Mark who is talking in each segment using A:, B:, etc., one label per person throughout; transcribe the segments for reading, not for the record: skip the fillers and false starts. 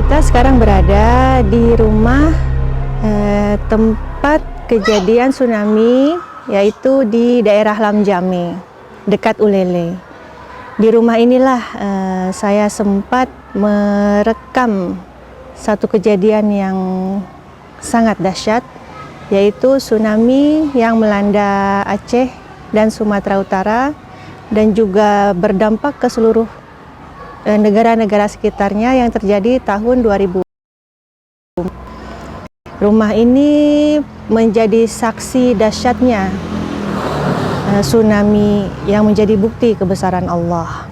A: Kita sekarang berada di rumah tempat kejadian tsunami, yaitu di daerah Lamjame, dekat Ulele. Di rumah inilah saya sempat merekam satu kejadian yang sangat dahsyat, yaitu tsunami yang melanda Aceh dan Sumatera Utara dan juga berdampak ke seluruh negara-negara sekitarnya yang terjadi tahun 2000. Rumah ini menjadi saksi dahsyatnya tsunami yang menjadi bukti kebesaran Allah.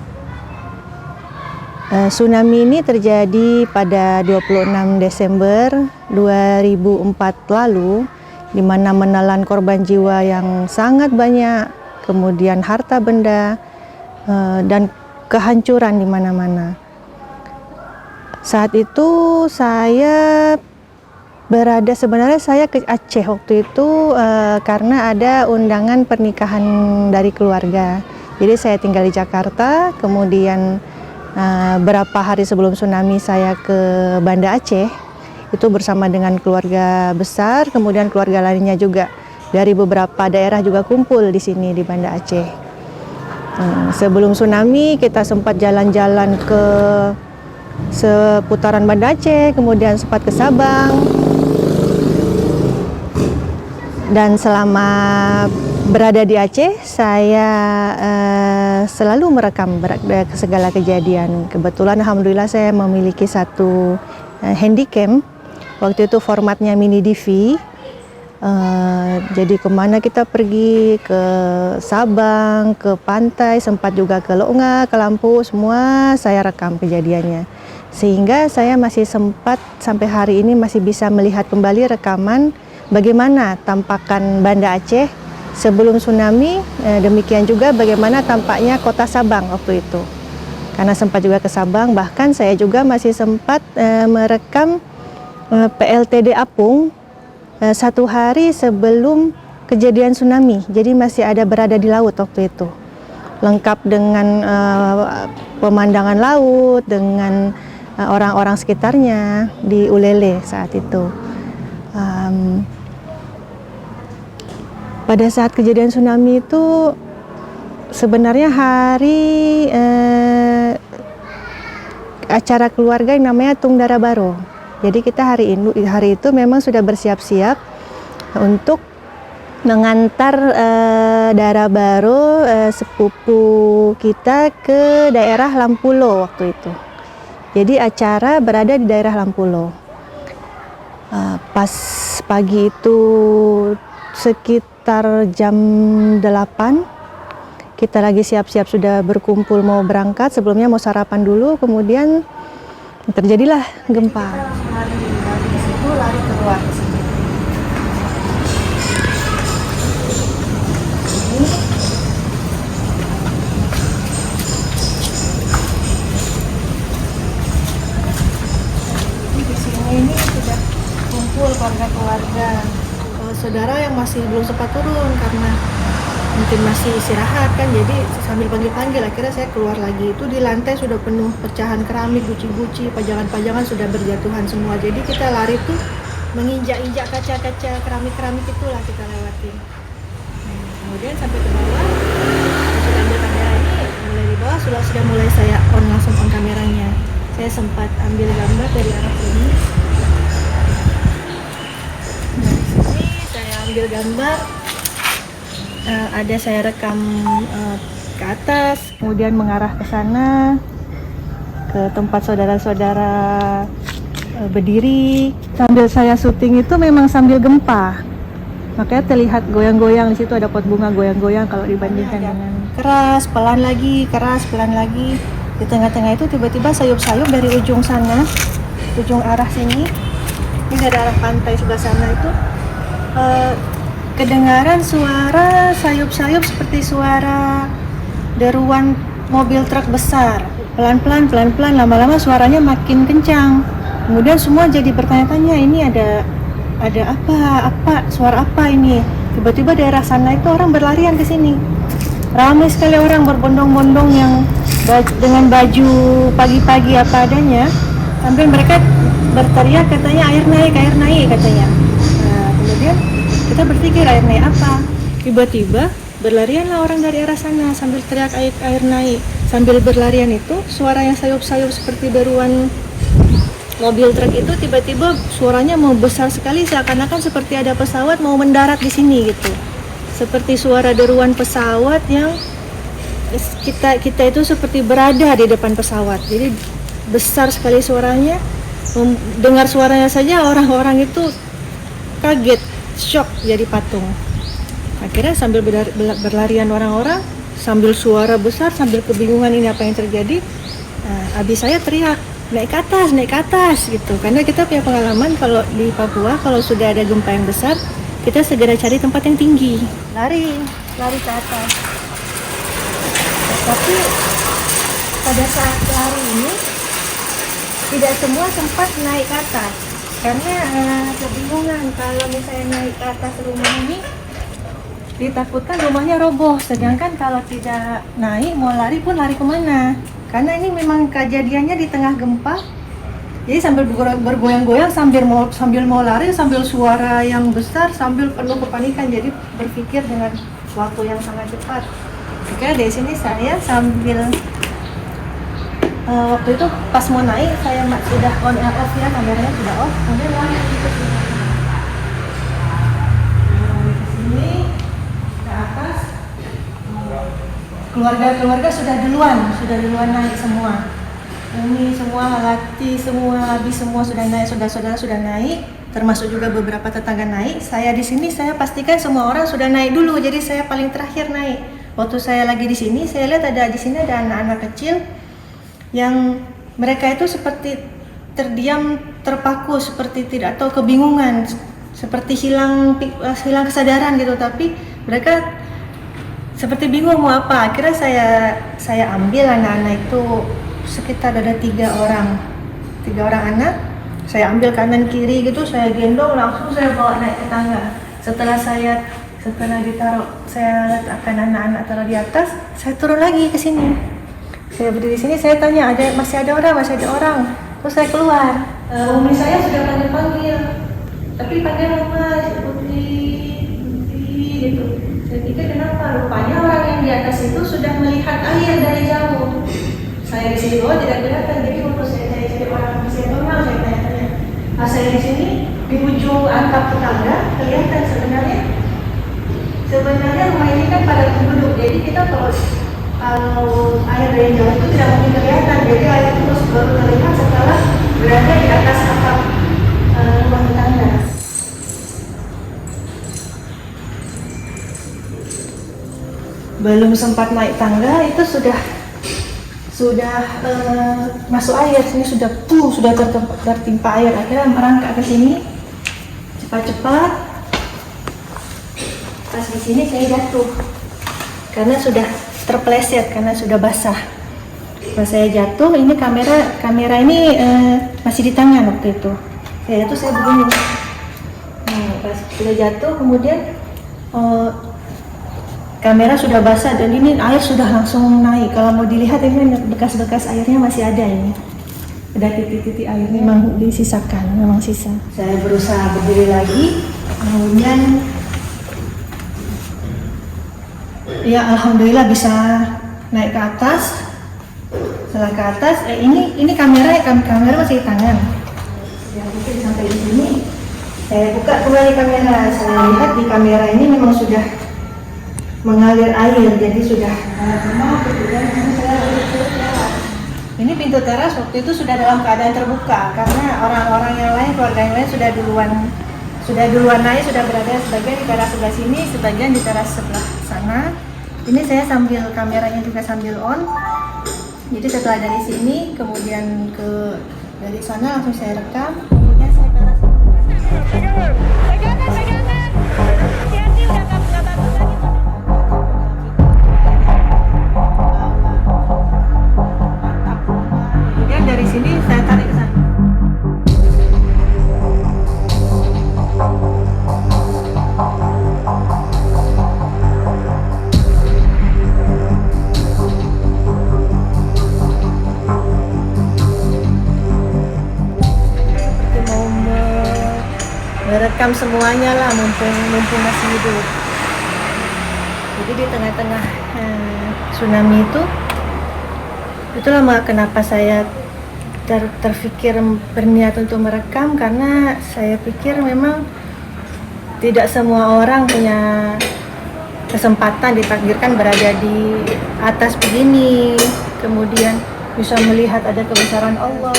A: Tsunami ini terjadi pada 26 Desember 2004 lalu, di mana menelan korban jiwa yang sangat banyak, kemudian harta benda dan kehancuran di mana-mana. Saat itu sebenarnya saya ke Aceh waktu itu karena ada undangan pernikahan dari keluarga. Jadi saya tinggal di Jakarta, kemudian berapa hari sebelum tsunami saya ke Banda Aceh, itu bersama dengan keluarga besar, kemudian keluarga lainnya juga dari beberapa daerah juga kumpul di sini di Banda Aceh. Sebelum tsunami kita sempat jalan-jalan ke seputaran Banda Aceh, kemudian sempat ke Sabang. Dan selama berada di Aceh, saya selalu merekam segala kejadian. Kebetulan alhamdulillah saya memiliki satu handycam. Waktu itu formatnya mini DV. Jadi kemana kita pergi, ke Sabang, ke pantai, sempat juga ke Longa, ke Lampu, semua saya rekam kejadiannya. Sehingga saya masih sempat sampai hari ini masih bisa melihat kembali rekaman bagaimana tampakan Banda Aceh sebelum tsunami, demikian juga bagaimana tampaknya kota Sabang waktu itu. Karena sempat juga ke Sabang, bahkan saya juga masih sempat merekam PLTD Apung satu hari sebelum kejadian tsunami. Jadi masih ada berada di laut waktu itu, lengkap dengan pemandangan laut, dengan orang-orang sekitarnya di Ulele saat itu. Pada saat kejadian tsunami itu sebenarnya hari acara keluarga yang namanya Tung Dara Baro. Jadi kita hari itu memang sudah bersiap-siap untuk mengantar Dara Baro, sepupu kita, ke daerah Lampulo waktu itu. Jadi acara berada di daerah Lampulo. Pas pagi itu sekitar jam 8, kita lagi siap-siap sudah berkumpul mau berangkat. Sebelumnya mau sarapan dulu, kemudian terjadilah gempa. Dari situ lari keluar ke sini. Di sini ini sudah kumpul keluarga-keluarga. Saudara yang masih belum sempat turun karena mungkin masih istirahat kan, jadi sambil panggil-panggil akhirnya saya keluar lagi. Itu di lantai sudah penuh pecahan keramik, guci-guci, pajangan-pajangan sudah berjatuhan semua. Jadi kita lari tuh menginjak-injak kaca-kaca keramik-keramik itulah kita lewatin. Kemudian sampai ke bawah, sudah ambil kamera ini, mulai di bawah sudah mulai saya langsung on kameranya. Saya sempat ambil gambar dari arah sini. Dari sini saya ambil gambar. Ada saya rekam ke atas, kemudian mengarah ke sana, ke tempat saudara-saudara berdiri. Sambil saya syuting itu memang sambil gempa, makanya terlihat goyang-goyang. Di situ ada pot bunga goyang-goyang kalau dibandingkan dengan keras, pelan lagi, keras, pelan lagi. Di tengah-tengah itu tiba-tiba sayup-sayup dari ujung sana, ujung arah sini, ini dari arah pantai sebelah sana itu kedengaran suara sayup-sayup seperti suara deruan mobil truk besar. Pelan-pelan, lama-lama suaranya makin kencang. Kemudian semua jadi bertanya-tanya, ini ada apa, suara apa ini? Tiba-tiba daerah sana itu orang berlarian ke sini. Ramai sekali orang berbondong-bondong yang dengan baju pagi-pagi apa adanya, sampai mereka berteriak katanya air naik katanya. Nah, kemudian kita berpikir air naik apa? Tiba-tiba berlarianlah orang dari arah sana sambil teriak air naik. Sambil berlarian itu suara yang sayup-sayup seperti deruan mobil truk itu tiba-tiba suaranya mau besar sekali, seakan-akan seperti ada pesawat mau mendarat di sini gitu. Seperti suara deruan pesawat yang kita itu seperti berada di depan pesawat. Jadi besar sekali suaranya. Dengar suaranya saja orang-orang itu kaget, shock jadi patung. Akhirnya sambil berlarian orang-orang, sambil suara besar, sambil kebingungan ini apa yang terjadi. Nah, abis saya teriak, naik ke atas gitu. Karena kita punya pengalaman kalau di Papua kalau sudah ada gempa yang besar, kita segera cari tempat yang tinggi, lari ke atas. Tapi pada saat lari ini tidak semua sempat naik ke atas karena kebingungan kalau misalnya naik ke atas rumah ini ditakutkan rumahnya roboh, sedangkan kalau tidak naik mau lari pun lari kemana, karena ini memang kejadiannya di tengah gempa. Jadi sambil bergoyang-goyang sambil mau lari, sambil suara yang besar, sambil penuh kepanikan. Jadi berpikir dengan waktu yang sangat cepat. Oke, dari sini saya sambil waktu itu pas mau naik saya sudah on and off ya, kameranya sudah off, kemudian lari ke sini ke atas. Keluarga sudah duluan naik semua. Ini semua Lati, semua habis semua sudah naik, saudara-saudara sudah naik, termasuk juga beberapa tetangga naik. Saya di sini saya pastikan semua orang sudah naik dulu, jadi saya paling terakhir naik. Waktu saya lagi di sini, saya lihat di sini ada anak-anak kecil yang mereka itu seperti terdiam, terpaku, seperti tidak tahu, kebingungan, seperti hilang kesadaran gitu. Tapi mereka seperti bingung mau apa. Akhirnya saya ambil anak-anak itu, sekitar ada tiga orang anak, saya ambil kanan kiri gitu, saya gendong, langsung saya bawa naik ke tangga. Setelah ditaruh, saya letakkan anak-anak taruh di atas, saya turun lagi ke sini. Saya berdiri di sini, saya tanya masih ada orang. Terus saya keluar. Umi saya sudah panggil, tapi panggil Mas Putri gitu. Saya pikir kenapa? Rupanya orang yang di atas itu sudah melihat air dari jauh. Saya di sini bawah tidak kelihatan, jadi waktu saya cari orang saya normal, saya tanya. Saya di sini di ujung atap tetangga kelihatan sebenarnya rumah ini kan pada penduduk, jadi kita kalau air dari jauh itu tidak mungkin kelihatan, jadi air itu baru terlihat setelah berada di atas atap rumah tetangga. Belum sempat naik tangga itu sudah masuk air, sini sudah tertimpa air. Akhirnya merangkak ke sini cepat-cepat. Pas di sini saya jatuh karena sudah terpeleset, karena sudah basah. Pas saya jatuh, ini kamera ini masih di tangan waktu itu. Saya jatuh, saya begini. Nah, pas sudah jatuh, kemudian kamera sudah basah dan ini air sudah langsung naik. Kalau mau dilihat ini bekas-bekas airnya masih ada ini. Ada titik-titik air memang disisakan, memang sisa. Saya berusaha berdiri lagi, kemudian ya alhamdulillah bisa naik ke atas. Setelah ke atas, ini kamera masih di tangan. Ya mungkin sampai di sini. Saya buka kembali kamera. Saya lihat di kamera ini memang sudah mengalir air, jadi sudah ini pintu teras waktu itu sudah dalam keadaan terbuka karena orang-orang yang lain, keluarga yang lain sudah duluan naik, sudah berada sebagian di teras sebelah sini, sebagian di teras sebelah sana. Ini saya sambil kameranya juga sambil on, jadi setelah dari sini kemudian dari sana langsung saya rekam, kemudian saya ke arah pegangan. Hati-hati, udah nggak bagus lagi. Dari sini saya tarik ke sana. merekam semuanya lah, mumpung masih hidup. Jadi di tengah-tengah tsunami itulah kenapa saya terfikir berniat untuk merekam, karena saya pikir memang tidak semua orang punya kesempatan ditakdirkan berada di atas begini, kemudian bisa melihat ada kebesaran Allah.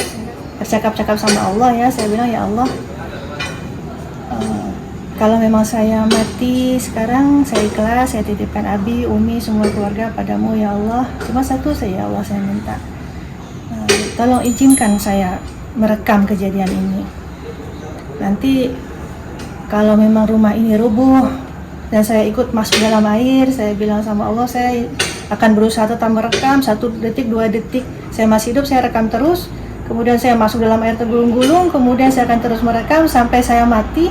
A: Cakap-cakap sama Allah ya, saya bilang ya Allah, kalau memang saya mati sekarang, saya ikhlas, saya titipkan Abi, Umi, semua keluarga padamu ya Allah. Cuma satu saja ya Allah, saya minta, tolong izinkan saya merekam kejadian ini. Nanti kalau memang rumah ini rubuh dan saya ikut masuk dalam air, saya bilang sama Allah, saya akan berusaha tetap merekam 1 detik, 2 detik. Saya masih hidup, saya rekam terus. Kemudian saya masuk dalam air tergulung-gulung, kemudian saya akan terus merekam sampai saya mati.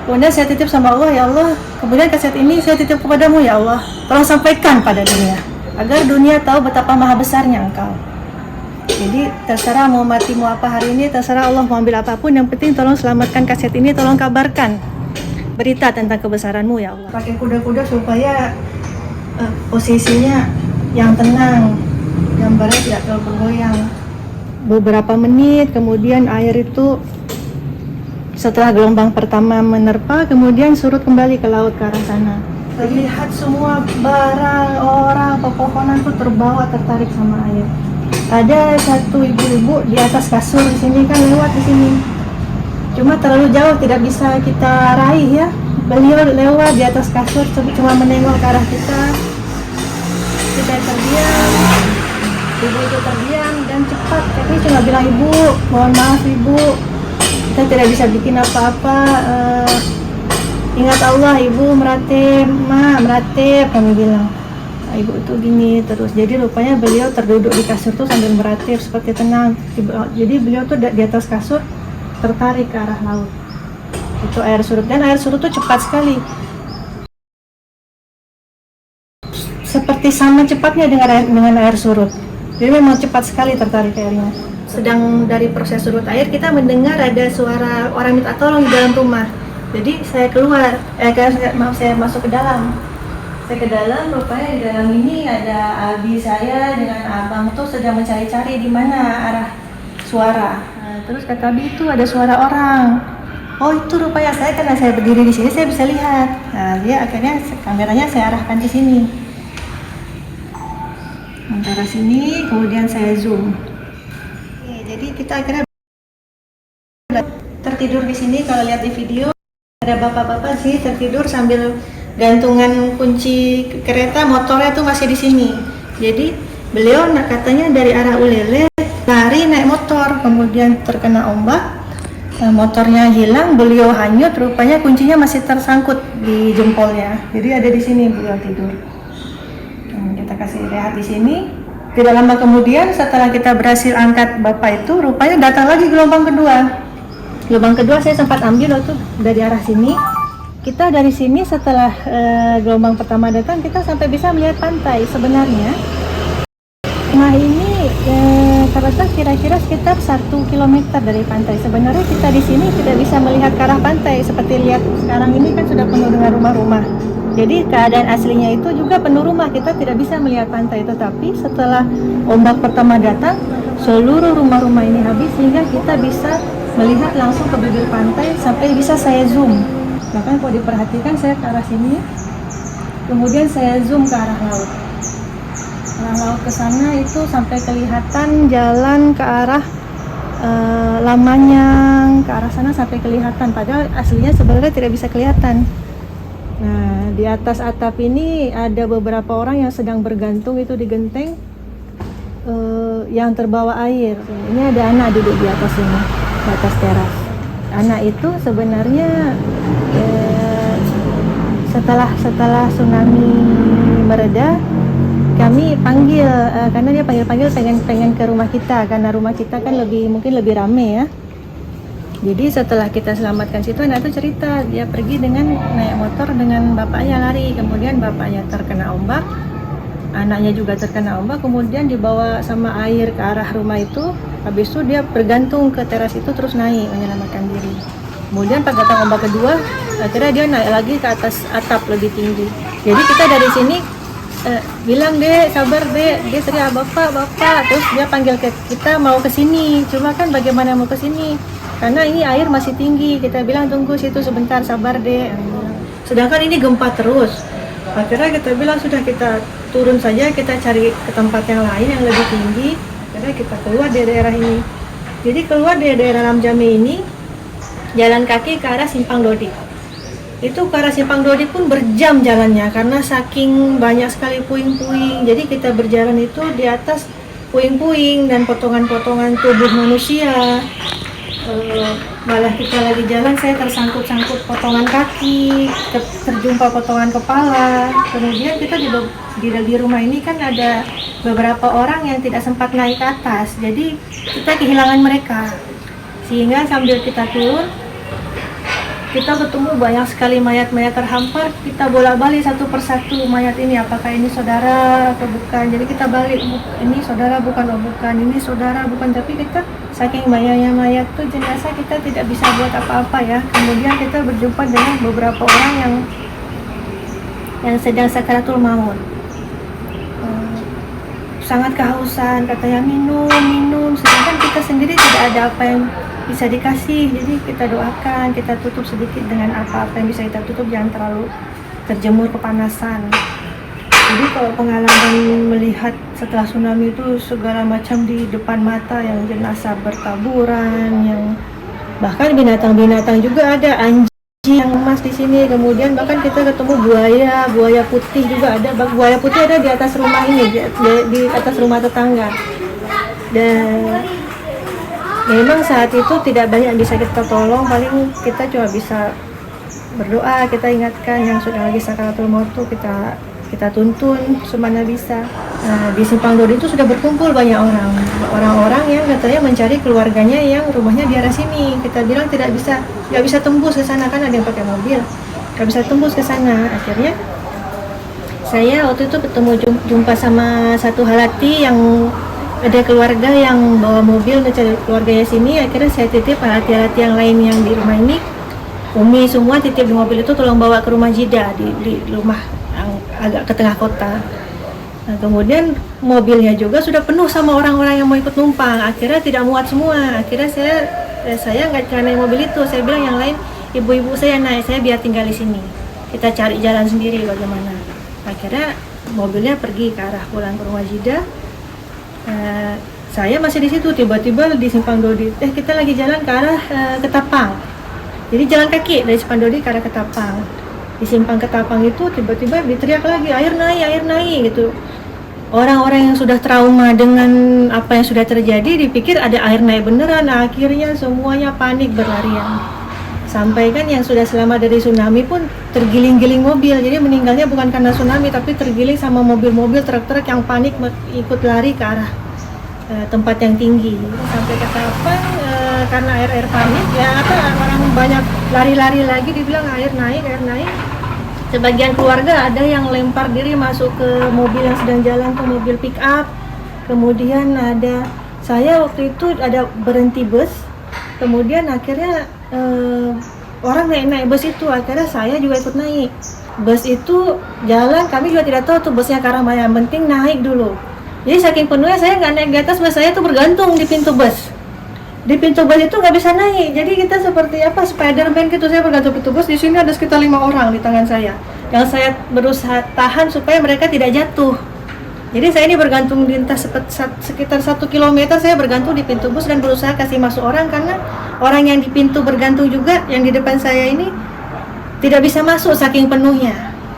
A: Kemudian saya titip sama Allah, ya Allah, kemudian kaset ini saya titip kepadamu ya Allah. Tolong sampaikan pada dunia, agar dunia tahu betapa maha besarnya Engkau. Jadi terserah mau mati mau apa hari ini, terserah Allah mau ambil apapun, yang penting tolong selamatkan kaset ini, tolong kabarkan berita tentang kebesaranmu ya Allah. Pakai kuda-kuda supaya posisinya yang tenang, gambarnya tidak terlalu bergoyang. Beberapa menit kemudian air itu setelah gelombang pertama menerpa, kemudian surut kembali ke laut ke arah sana. Terlihat semua barang, orang, pepohonan itu terbawa, tertarik sama air. Ada satu ibu-ibu di atas kasur di sini, kan lewat di sini. Cuma terlalu jauh, tidak bisa kita raih ya. Beliau lewat di atas kasur, cuma menengok ke arah kita. Kita terdiam, ibu itu terdiam dan cepat. Tapi cuma bilang, ibu, mohon maaf ibu, kita tidak bisa bikin apa-apa. Ingat Allah, ibu meratip, meratip, kami bilang. Ibu itu gini terus, jadi rupanya beliau terduduk di kasur tuh sambil meratip seperti tenang. Jadi beliau tuh di atas kasur tertarik ke arah laut. Itu air surut, dan air surut tuh cepat sekali, seperti sama cepatnya dengan air surut. Jadi memang cepat sekali tertarik airnya. Sedang dari proses surut air, kita mendengar ada suara orang minta tolong di dalam rumah. Jadi saya keluar, saya masuk ke dalam. Saya ke dalam, rupanya di dalam ini ada abi saya dengan abang tuh sedang mencari-cari di mana arah suara. Nah, terus kata abi itu ada suara orang. Oh itu rupanya saya, karena saya berdiri di sini saya bisa lihat. Nah dia akhirnya kameranya saya arahkan ke sini, antara sini, kemudian saya zoom. Oke, jadi kita akhirnya tertidur di sini. Kalau lihat di video ada bapak-bapak sih tertidur sambil gantungan kunci kereta motornya tuh masih di sini. Jadi beliau katanya dari arah Ulele lari naik motor, kemudian terkena ombak, motornya hilang, beliau hanyut, rupanya kuncinya masih tersangkut di jempolnya. Jadi ada di sini beliau tidur. Kita kasih lihat di sini. Tidak lama kemudian setelah kita berhasil angkat bapak itu, rupanya datang lagi gelombang kedua. Gelombang kedua saya sempat ambil waktu dari arah sini. Kita dari sini setelah gelombang pertama datang, kita sampai bisa melihat pantai. Sebenarnya rumah ini terletak kira-kira sekitar 1 kilometer dari pantai. Sebenarnya kita di sini tidak bisa melihat ke arah pantai. Seperti lihat sekarang ini kan sudah penuh dengan rumah-rumah. Jadi keadaan aslinya itu juga penuh rumah, kita tidak bisa melihat pantai. Tetapi setelah ombak pertama datang, seluruh rumah-rumah ini habis sehingga kita bisa melihat langsung ke bibir pantai sampai bisa saya zoom. Bahkan kalau diperhatikan saya ke arah sini, kemudian saya zoom ke arah laut. Arah laut ke sana itu sampai kelihatan jalan ke arah Lamanyang, ke arah sana sampai kelihatan. Padahal aslinya sebenarnya tidak bisa kelihatan. Nah, di atas atap ini ada beberapa orang yang sedang bergantung itu di genteng yang terbawa air. Ini ada anak duduk di atas ini, di atas teras. Anak itu sebenarnya setelah tsunami mereda, kami panggil karena dia panggil pengen ke rumah kita, karena rumah kita kan mungkin lebih rame ya. Jadi setelah kita selamatkan situ, anak itu cerita dia pergi dengan naik motor dengan bapaknya lari, kemudian bapaknya terkena ombak, anaknya juga terkena ombak, kemudian dibawa sama air ke arah rumah itu. Habis itu dia bergantung ke teras itu terus naik menyelamatkan diri. Kemudian pas datang ombak kedua, akhirnya dia naik lagi ke atas atap lebih tinggi. Jadi kita dari sini bilang, dek sabar dek, dia teriak bapak, terus dia panggil ke kita mau ke sini. Cuma kan bagaimana mau ke sini? Karena ini air masih tinggi. Kita bilang tunggu situ sebentar, sabar dek. Sedangkan ini gempa terus. Akhirnya kita bilang sudah, kita turun saja, kita cari ke tempat yang lain yang lebih tinggi. Akhirnya kita keluar dari daerah ini. Jadi keluar dari daerah Lamjame ini, jalan kaki ke arah Simpang Dodi. Itu ke arah Simpang Dodi pun berjam jalannya karena saking banyak sekali puing-puing. Jadi kita berjalan itu di atas puing-puing dan potongan-potongan tubuh manusia. Malah kita lagi jalan saya tersangkut-sangkut potongan kaki, terjumpa potongan kepala. Kemudian kita di rumah ini kan ada beberapa orang yang tidak sempat naik ke atas. Jadi kita kehilangan mereka. Sehingga sambil kita turun, kita ketemu banyak sekali mayat-mayat terhampar. Kita bolak-balik satu persatu mayat ini, apakah ini saudara atau bukan. Jadi kita balik, ini saudara bukan, oh bukan, ini saudara bukan. Tapi kita saking banyaknya mayat tuh jenazah, kita tidak bisa buat apa-apa ya. Kemudian kita berjumpa dengan beberapa orang yang sedang sakaratul maut. Sangat kehausan, katanya minum. Sedangkan kita sendiri tidak ada apa yang bisa dikasih. Jadi kita doakan, kita tutup sedikit dengan apa-apa yang bisa kita tutup, jangan terlalu terjemur kepanasan. Jadi kalau pengalaman melihat setelah tsunami itu segala macam di depan mata, yang jenazah bertaburan, yang bahkan binatang-binatang juga ada, anjing yang emas di sini. Kemudian bahkan kita ketemu buaya putih juga ada. Buaya putih ada di atas rumah ini, di atas rumah tetangga. Dan memang saat itu tidak banyak yang bisa kita tolong, paling kita cuma bisa berdoa, kita ingatkan yang sudah lagi sakaratul maut itu kita tuntun semana bisa. Nah, di Simpang Dodi itu sudah berkumpul banyak orang-orang yang katanya mencari keluarganya yang rumahnya di arah sini. Kita bilang nggak bisa tembus ke sana, kan ada yang pakai mobil, nggak bisa tembus ke sana. Akhirnya saya waktu itu jumpa sama satu halati yang ada keluarga yang bawa mobil mencari keluarganya sini. Akhirnya saya titip halati-halati yang lain yang di rumah ini, Umi semua titip di mobil itu, tolong bawa ke rumah Jida di rumah yang agak ke tengah kota. Nah, kemudian mobilnya juga sudah penuh sama orang-orang yang mau ikut numpang. Akhirnya tidak muat semua. Akhirnya saya nggak naik mobil itu. Saya bilang yang lain, ibu-ibu saya naik, saya biar tinggal di sini. Kita cari jalan sendiri bagaimana. Akhirnya mobilnya pergi ke arah pulang ke rumah Jida. Saya masih di situ, tiba-tiba di Simpang Dodi, kita lagi jalan ke arah Ketapang. Jadi jalan kaki dari Simpang Dodi ke arah Ketapang. Di Simpang Ketapang itu tiba-tiba diteriak lagi, air naik gitu. Orang-orang yang sudah trauma dengan apa yang sudah terjadi dipikir ada air naik beneran. Nah, akhirnya semuanya panik berlarian. Sampai kan yang sudah selamat dari tsunami pun tergiling-giling mobil. Jadi meninggalnya bukan karena tsunami, tapi tergiling sama mobil-mobil, truk-truk yang panik ikut lari ke arah tempat yang tinggi. Sampai ke Ketapang karena air panik ya, orang banyak lari-lari lagi, dibilang air naik. Sebagian keluarga ada yang lempar diri masuk ke mobil yang sedang jalan, tuh mobil pick up. Kemudian saya waktu itu ada berhenti bus. Kemudian akhirnya orang naik bus itu, akhirnya saya juga ikut naik. Bus itu jalan, kami juga tidak tahu tuh busnya ke arah mana, yang penting naik dulu. Jadi saking penuhnya saya nggak naik di atas bus, saya tuh bergantung di pintu bus. Di pintu bus itu nggak bisa naik, jadi kita seperti apa, Spiderman gitu. Saya bergantung pintu bus. Di sini ada sekitar 5 orang di tangan saya, yang saya berusaha tahan supaya mereka tidak jatuh. Jadi saya ini bergantung di sekitar 1 kilometer, saya bergantung di pintu bus dan berusaha kasih masuk orang, karena orang yang di pintu bergantung juga, yang di depan saya ini tidak bisa masuk saking penuhnya.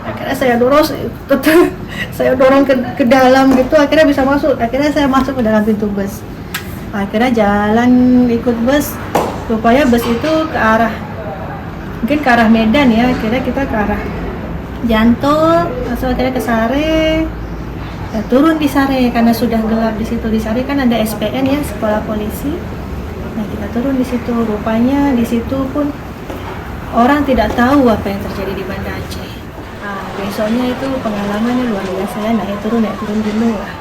A: Akhirnya saya dorong ke dalam gitu, akhirnya bisa masuk. Akhirnya saya masuk ke dalam pintu bus. Akhirnya jalan ikut bus, rupanya bus itu mungkin ke arah Medan ya. Akhirnya kita ke arah Janto, langsung akhirnya ke Sare. Turun di Sare karena sudah gelap di situ. Di Sare kan ada SPN ya, sekolah polisi. Nah, kita turun di situ. Rupanya di situ pun orang tidak tahu apa yang terjadi di Banda Aceh. Besoknya itu pengalamannya luar biasa ya, naik turun gunung lah.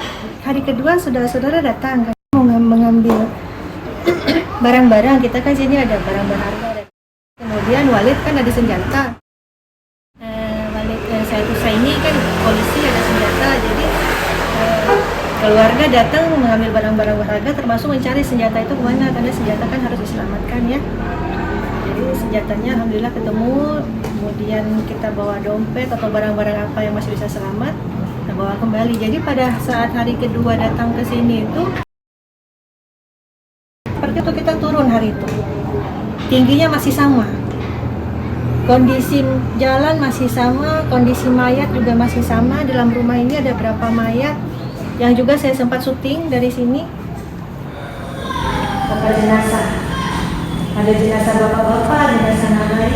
A: Hari kedua saudara-saudara datang mau mengambil barang-barang. Kita kan sini ada barang berharga. kemudian Walid kan ada senjata. Walid saya ini kan polisi ada senjata, jadi keluarga datang mengambil barang-barang berharga termasuk mencari senjata itu kemana, karena senjata kan harus diselamatkan ya. Jadi senjatanya alhamdulillah ketemu, kemudian kita bawa dompet atau barang-barang apa yang masih bisa selamat, kita bawa kembali. Jadi pada saat hari kedua datang ke sini itu, seperti itu kita turun hari itu, tingginya masih sama, kondisi jalan masih sama, kondisi mayat juga masih sama. Dalam rumah ini ada berapa mayat yang juga saya sempat syuting dari sini. Berapa jenazah? Ada jenazah bapak-bapak, jenazah anak bayi,